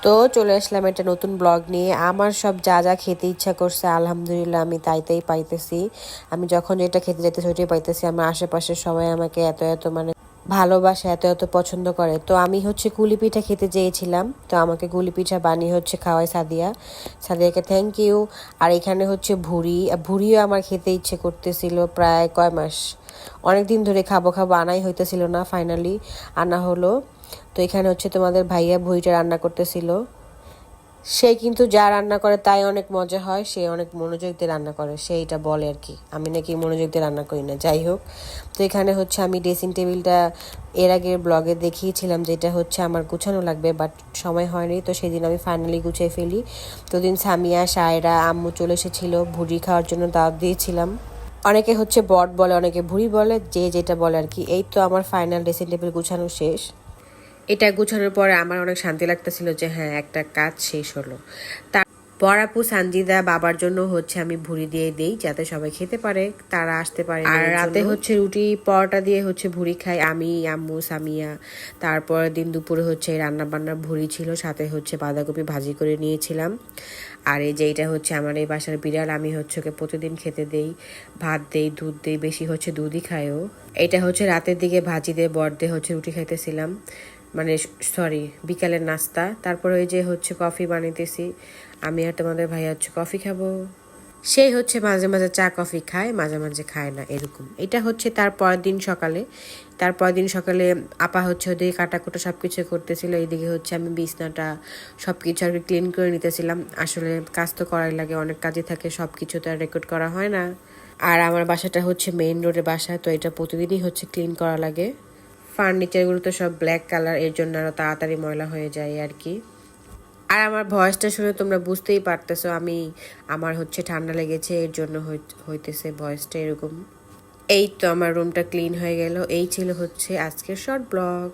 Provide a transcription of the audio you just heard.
তো চলে আসলাম একটা নতুন ব্লগ নিয়ে। আমার সব যা যা খেতে ইচ্ছা করছে আলহামদুলিল্লাহ আমি তাই তাই পাইতেছি। আমি যখন যেটা খেতে যাইতেছি ওইটাই পাইতেছি। আমার আশেপাশের সবাই আমাকে এত এত মানে ভালোবাসে, এত এত পছন্দ করে। তো আমি হচ্ছে কুলি পিঠা খেতে চেয়েছিলাম, তো আমাকে কুলি পিঠা বানিয়ে হচ্ছে খাওয়াই সাদিয়া। সাদিয়াকে থ্যাংক ইউ। আর এখানে হচ্ছে ভুড়িও আমার খেতে ইচ্ছে করতেছিল প্রায় কয় মাস, অনেক দিন ধরে খাবো খাবো আনাই হইতেছিল না, ফাইনালি আনা হলো। তো এখানে হচ্ছে তোমাদের ভাইয়া ভুঁড়িটা রান্না করতেছিল। সে কিন্তু যা রান্না করে তাই অনেক মজা হয়, সে অনেক মনোযোগ দিয়ে রান্না করে, সে এটা বলে আর কি। আমি নাকি মনোযোগ দিয়ে রান্না করি না, যাই হোক। তো এখানে হচ্ছে আমি ড্রেসিং টেবিলটা এর আগের ব্লগে দেখিয়েছিলাম যেটা হচ্ছে আমার গুছানো লাগবে, বাট সময় হয়নি, তো সেদিন আমি ফাইনালি গুছিয়ে ফেলি। তো দিন সামিয়া, সায়রা, আম্মু চলে এসেছিলো ভুড়ি খাওয়ার জন্য, দাওয়াত দিয়েছিলাম। অনেকে হচ্ছে বট বলে, অনেকে ভুড়ি বলে, যে যেটা বলে আর কি। এই তো আমার ফাইনাল ড্রেসিং টেবিল গুছানো শেষ। এটা গুছানোর পরে আমার অনেক শান্তি লাগতেছিল যে হ্যাঁ একটা কাজ শেষ হলো। তারপর আপু সানজিদা বাবার জন্য হচ্ছে আমি ভুড়ি দিয়ে দেই যাতে সবাই খেতে পারে, তারা আসতে পারে। আর রাতে হচ্ছে রুটি পরোটা দিয়ে হচ্ছে ভুড়ি খাই আমি, আম্মু, সামিয়া। তারপরের দিন দুপুরে হচ্ছে রান্না বান্না ভুড়ি ছিল, সাথে হচ্ছে বাঁধাকপি ভাজি করে নিয়েছিলাম। আর এই যে এটা হচ্ছে আমার এই বাসার বিড়াল, আমি হচ্ছে ওকে প্রতিদিন খেতে দেই, ভাত দেই, দুধ দেই, বেশি হচ্ছে দুধই খায়ও। এটা হচ্ছে রাতের দিকে ভাজি দিয়ে বর দিয়ে হচ্ছে রুটি খাইতেছিলাম, মানে সরি বিকালের নাস্তা। তারপরে ওই যে হচ্ছে কফি বানাইতেছি আমি, আর তোমাদের ভাইয়া হচ্ছে কফি খাবো। সেই হচ্ছে মাঝে মাঝে চা কফি খায়, মাঝে মাঝে খায় না, এরকম। এটা হচ্ছে তার পরের দিন সকালে আপা হচ্ছে ওদিকে কাটাকুটো সব কিছু করতেছিল, এইদিকে হচ্ছে আমি বিছনাটা সব কিছু আর কি ক্লিন করে নিতেছিলাম। আসলে কাজ তো করাই লাগে, অনেক কাজই থাকে, সব কিছু তো আর রেকর্ড করা হয় না। আর আমার বাসাটা হচ্ছে মেইন রোডে বাসা, তো এটা প্রতিদিনই হচ্ছে ক্লিন করা লাগে। ফার্নিচারগুলো তো সব ব্ল্যাক কালার, এর জন্য আরও তাড়াতাড়ি ময়লা হয়ে যায় আর কি। আর আমার ভয়েসটা শুনে তোমরা বুঝতেই পারতেছো আমার হচ্ছে ঠান্ডা লেগেছে, এর জন্য হইতেছে ভয়েসটা এরকম। এই তো আমার রুমটা ক্লিন হয়ে গেল। এই ছিল হচ্ছে আজকের শর্ট ব্লগ।